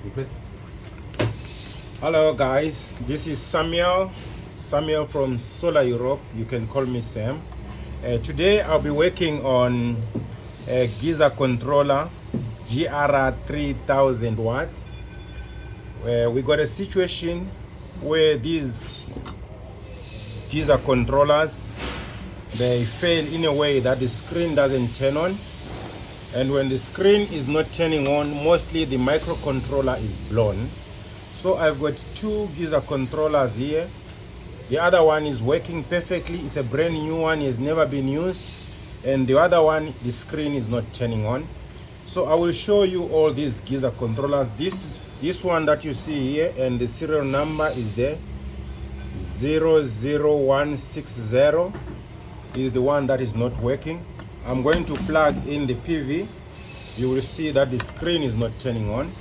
Request. Hello guys, this is Samuel from Solar Europe. You can call me Sam. Today I'll be working on a Geyser controller GR 3000 watts. We got a situation where these Geyser controllers, they fail in a way that the screen doesn't turn on, and when the screen is not turning on, mostly the microcontroller is blown. So I've got two Geyser controllers here. The other one is working perfectly. It's a brand new one, it has never been used, and the other one, the screen is not turning on. So I will show you all these Geyser controllers. This one that you see here, and the serial number is there, 00160 is the one that is not working. I'm going to plug in the PV. You will see that the screen is not turning on.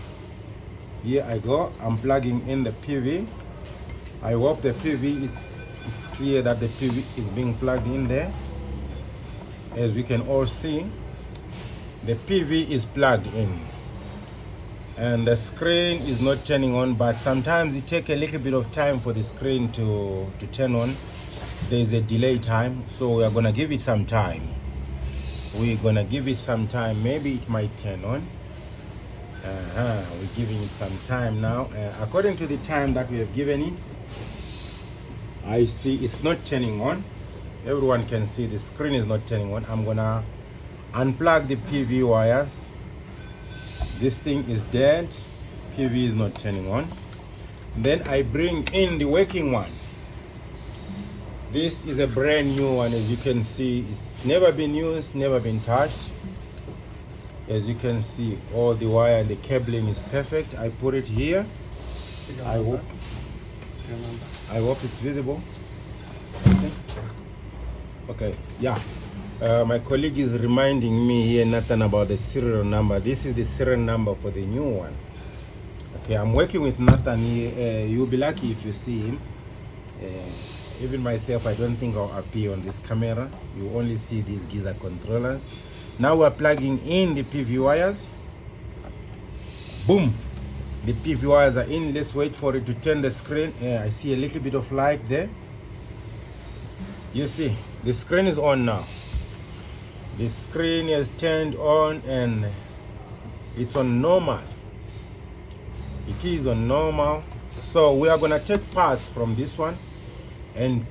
Here I go, I'm plugging in the PV. I hope the PV it's clear that the PV is being plugged in there. As we can all see, the PV is plugged in and the screen is not turning on, but sometimes it takes a little bit of time for the screen to turn on. There's a delay time, so we are gonna give it some time. Maybe it might turn on. We're giving it some time now. According to the time that we have given it, I see it's not turning on. Everyone can see the screen is not turning on. I'm gonna unplug the PV wires. This thing is dead. PV is not turning on. Then I bring in the working one. This is a brand new one. As you can see, it's never been used, never been touched. As you can see, all the wire and the cabling is perfect. I put it here. I hope it's visible. Okay, yeah. My colleague is reminding me here, Nathan, about the serial number. This is the serial number for the new one. Okay, I'm working with Nathan here. You'll be lucky if you see him. Even myself, I don't think I'll appear on this camera. You only see these Geyser controllers. Now we're plugging in the PV wires. Boom! The PV wires are in. Let's wait for it to turn the screen. I see a little bit of light there. You see, the screen is on now. The screen is turned on and it's on normal. It is on normal. So we are gonna take parts from this one and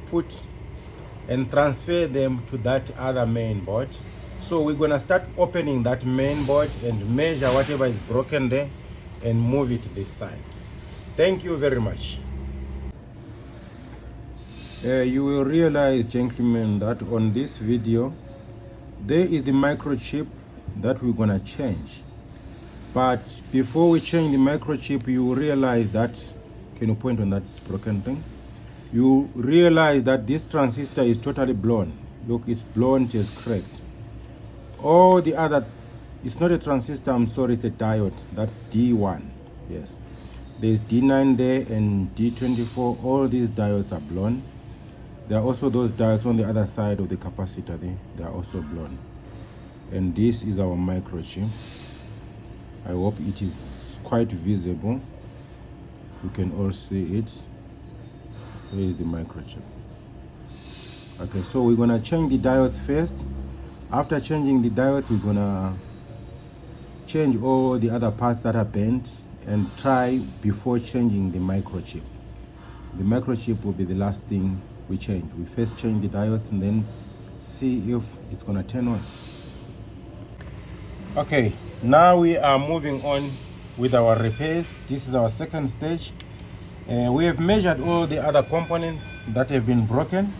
transfer them to that other main board. So we're gonna start opening that main board and measure whatever is broken there and move it to this side. Thank you very much. You will realize, gentlemen, that on this video there is the microchip that we're gonna change. But before we change the microchip, you will realize that, can you point on that broken thing? You realize that this transistor is totally blown. Look, it's blown, just cracked. All the other, it's not a transistor, I'm sorry, it's a diode. That's D1. Yes, there's D9 there and D24. All these diodes are blown. There are also those diodes on the other side of the capacitor there. They are also blown. And this is our microchip. I hope it is quite visible. You can all see it. Here is the microchip. Okay, so we're gonna change the diodes first. After changing the diodes, we're gonna change all the other parts that are bent and try before changing the microchip. The microchip will be the last thing we change. We first change the diodes and then see if it's gonna turn on. Okay, now we are moving on with our repairs. This is our second stage. We have measured all the other components that have been broken.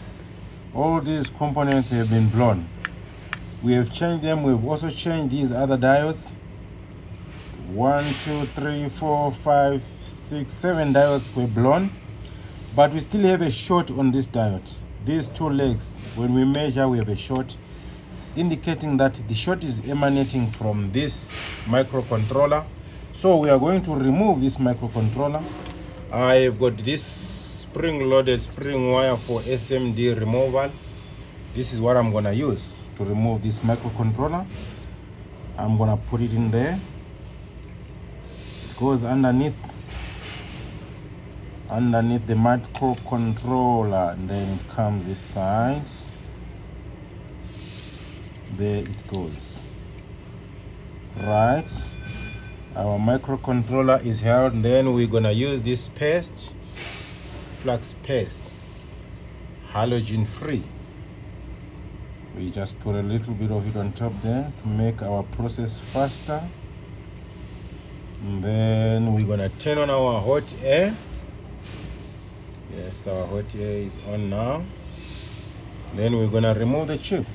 All these components have been blown. We have changed them. We've also changed these other diodes. 1, 2, 3, 4, 5, 6, 7 diodes were blown, but we still have a short on this diode. These two legs, when we measure, we have a short, indicating that the short is emanating from this microcontroller. So we are going to remove this microcontroller. I've got this spring-loaded spring wire for SMD removal. This is what I'm gonna use to remove this microcontroller. I'm gonna put it in there. goes underneath the microcontroller, and then it comes this side. There it goes. Right, our microcontroller is held, and then we're gonna use this paste, flux paste, halogen free. We just put a little bit of it on top there to make our process faster. And then we're gonna turn on our hot air. Yes, our hot air is on now. Then we're gonna remove the chip.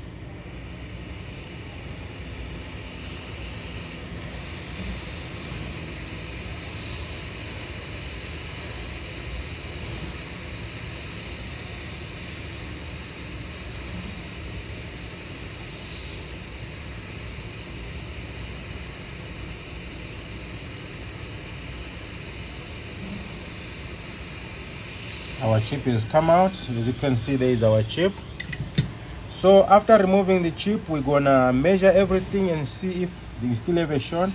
Our chip has come out. As you can see, there is our chip. So after removing the chip, we're gonna measure everything and see if we still have a short,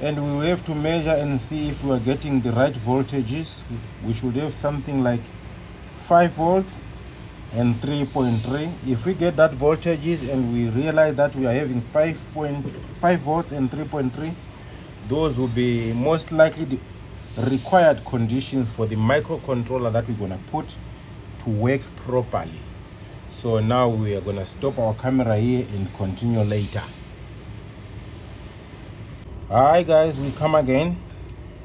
and we will have to measure and see if we are getting the right voltages. We should have something like 5 volts and 3.3. If we get that voltages and we realize that we are having 5.5 volts and 3.3, those will be most likely the required conditions for the microcontroller that we're gonna put to work properly. So now we are gonna stop our camera here and continue later. Hi guys, we come again.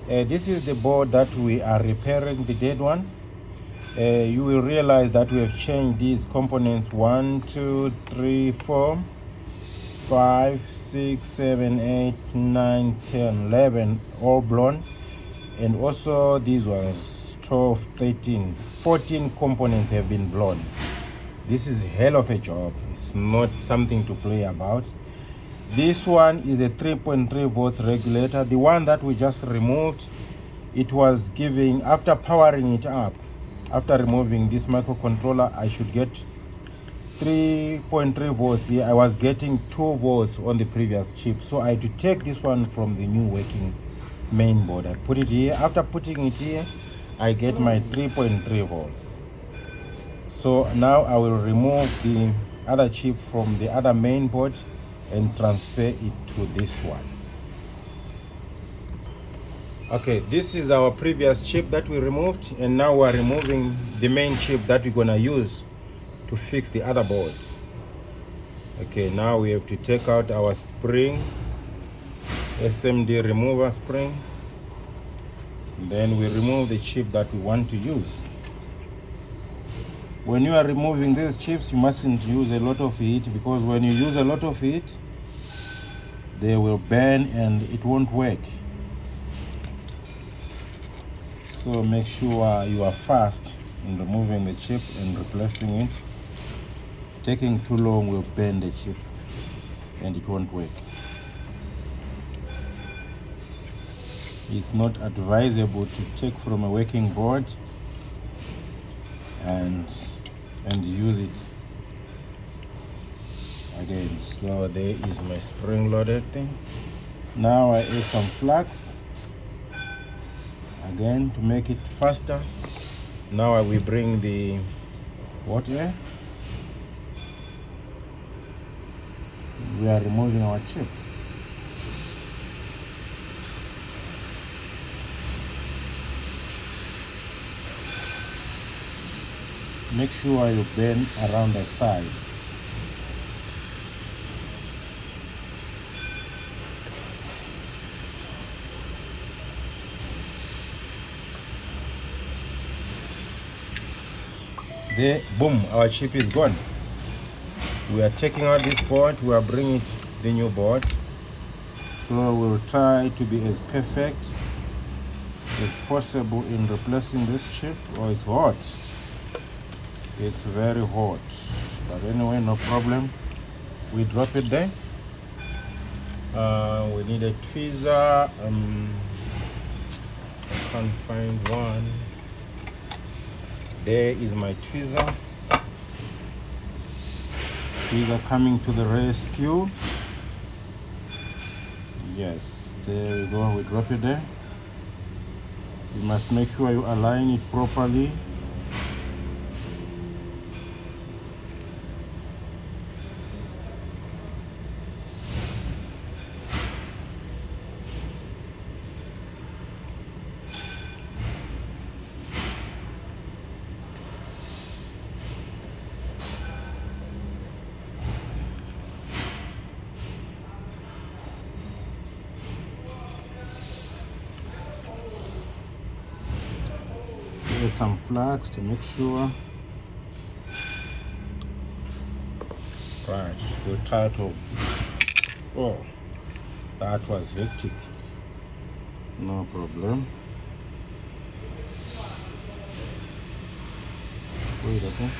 This is the board that we are repairing, the dead one. You will realize that we have changed these components 1, 2, 3, 4, 5, 6, 7, 8, 9, 10, 11, all blown. And also these ones 12, 13, 14 components have been blown. This is hell of a job. It's not something to play about. This one is a 3.3 volts regulator. The one that we just removed, it was giving, after powering it up, after removing this microcontroller, I should get 3.3 volts here. I was getting 2 volts on the previous chip, so I had to take this one from the new working main board. I put it here. After putting it here, I get my 3.3 volts. So now I will remove the other chip from the other main board and transfer it to this one. Okay, this is our previous chip that we removed, and now we're removing the main chip that we're gonna use to fix the other boards. Okay, now we have to take out our spring, SMD remover spring. Then we remove the chip that we want to use. When you are removing these chips, you mustn't use a lot of heat, because when you use a lot of heat, they will burn and it won't work. So make sure you are fast in removing the chip and replacing it. Taking too long will burn the chip and it won't work. It's not advisable to take from a working board and use it again. So there is my spring loaded thing. Now I add some flux again to make it faster. Now I will bring the water. We are removing our chip. Make sure you bend around the sides. There, boom, our chip is gone. We are taking out this board, we are bringing the new board. So we'll try to be as perfect as possible in replacing this chip. Oh, it's hot. It's very hot, but anyway, no problem. We drop it there. We need a tweezer. I can't find one. There is my tweezer. Tweezer coming to the rescue. Yes, there we go. We drop it there. You must make sure you align it properly. Add some flags to make sure. Right, we'll try to. Oh, that was hectic. No problem. Wait a minute.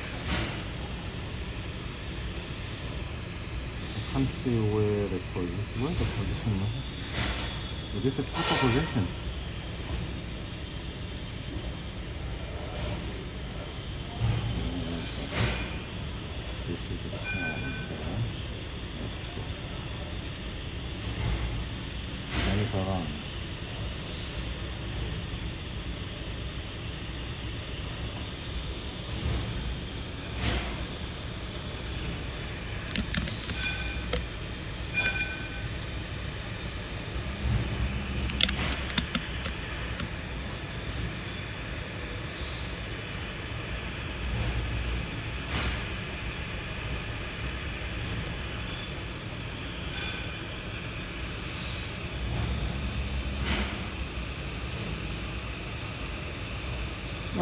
I can't see where the position. Where's the position now? Is this the proper position? This is the sound. Turn it around.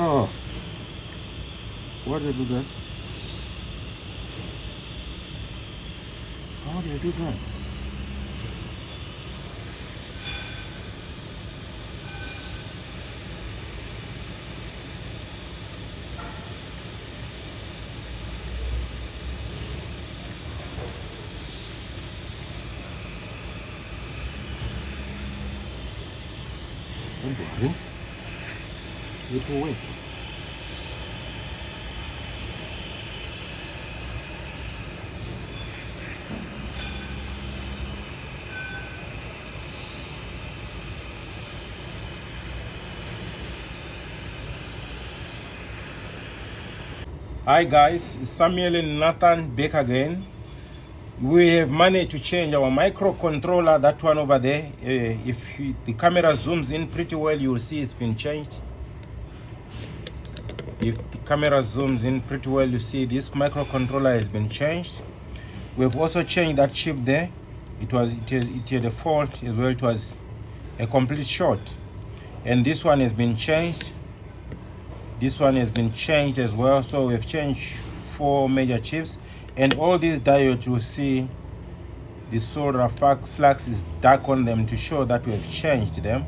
Oh, why did you do that? How do you do that? Don't worry. It will work. Hi guys, it's Samuel and Nathan back again. We have managed to change our microcontroller, that one over there. The camera zooms in pretty well, you will see it's been changed. If the camera zooms in pretty well, you see this microcontroller has been changed. We've also changed that chip there. It had a fault as well. It was a complete short. And this one has been changed. This one has been changed as well. So we've changed 4 major chips. And all these diodes, you will see the solder flags is dark on them to show that we have changed them.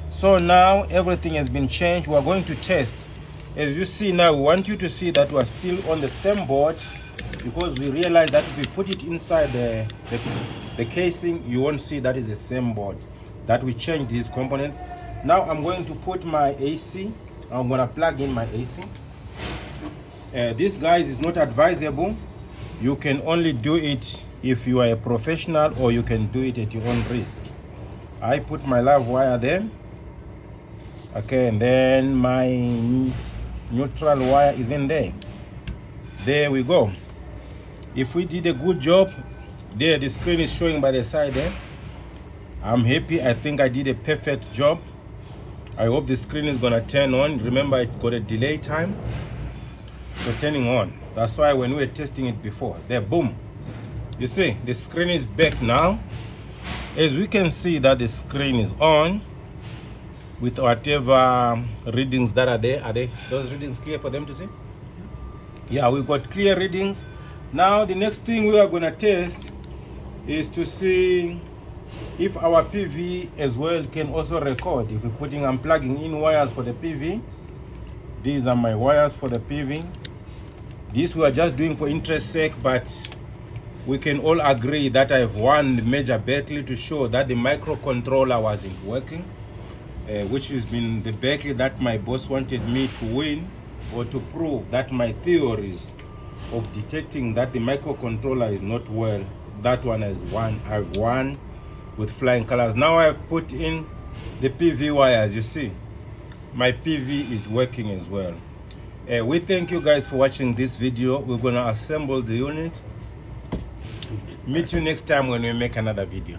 So now everything has been changed. We are going to test. As you see now, we want you to see that we are still on the same board, because we realize that if we put it inside the casing, you won't see that is the same board, that we changed these components. Now I'm going to put my AC. I'm going to plug in my AC. This, guys, is not advisable. You can only do it if you are a professional, or you can do it at your own risk. I put my live wire there. Okay, and then my neutral wire is in there. There we go. If we did a good job, there the screen is showing by the side there. I'm happy. I think I did a perfect job. I hope the screen is gonna turn on. Remember, it's got a delay time for turning on. That's why when we were testing it before, there, boom. You see, the screen is back now. As we can see that the screen is on with whatever readings that are there. Are those readings clear for them to see? Yeah, we got clear readings. Now the next thing we are gonna test is to see if our PV as well can also record. If we're I'm plugging in wires for the PV. These are my wires for the PV. This we are just doing for interest sake, but we can all agree that I have one major battery to show that the microcontroller wasn't working, which has been the battery that my boss wanted me to win, or to prove that my theories of detecting that the microcontroller is not well, that one has won. I've won with flying colors. Now I've put in the PV wires. You see, my PV is working as well. We thank you guys for watching this video. We're gonna assemble the unit. Meet you next time when we make another video.